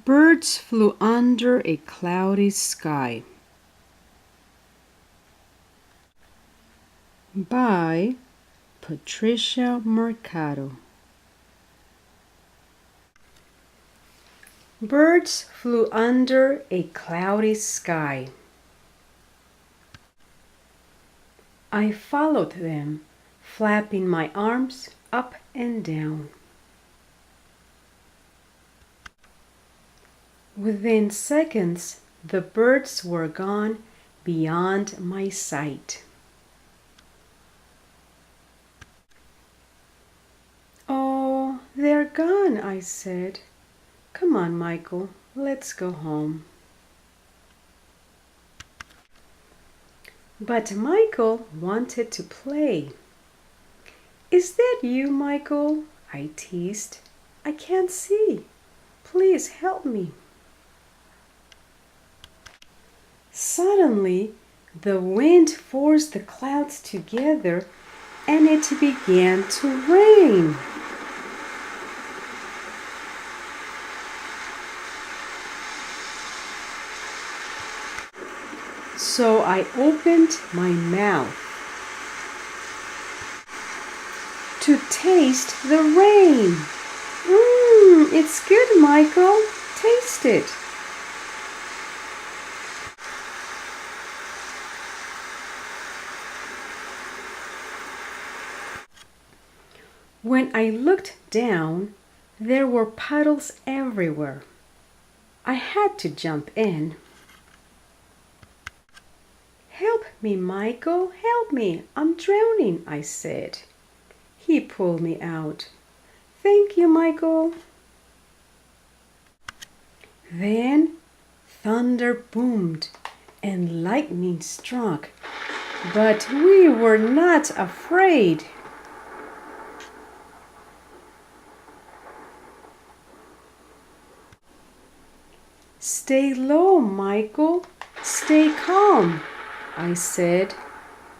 Birds flew under a cloudy sky. By Patricia Mercado. Birds flew under a cloudy sky. I followed them, flapping my arms up and down. Within seconds, the birds were gone beyond my sight. "Oh, they're gone," I said. "Come on, Michael, let's go home." But Michael wanted to play. "Is that you, Michael?" I teased. "I can't see. Please help me." Suddenly, the wind forced the clouds together and it began to rain. So I opened my mouth to taste the rain. It's good, Michael. Taste it. When I looked down, there were puddles everywhere. I had to jump in. "Help me, Michael, help me. I'm drowning," I said. He pulled me out. "Thank you, Michael." Then thunder boomed and lightning struck, but we were not afraid. "Stay low, Michael. Stay calm," I said.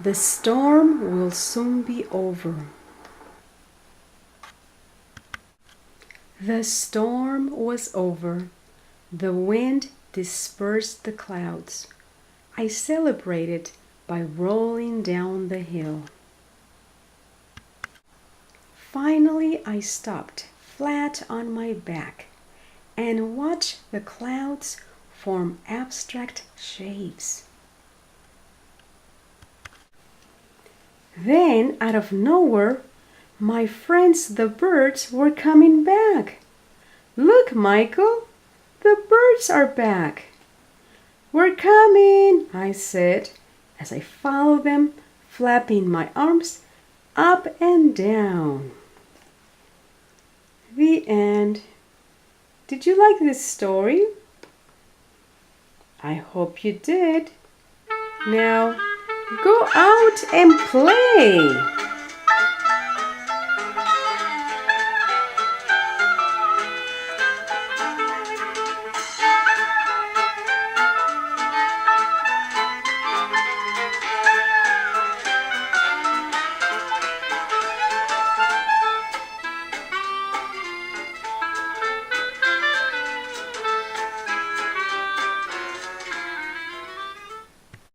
"The storm will soon be over." The storm was over. The wind dispersed the clouds. I celebrated by rolling down the hill. Finally, I stopped flat on my back and watched the clouds form abstract shapes. Then, out of nowhere, my friends the birds were coming back. "Look, Michael, the birds are back." "We're coming," I said as I followed them, flapping my arms up and down. The end. Did you like this story? I hope you did. Now, go out and play.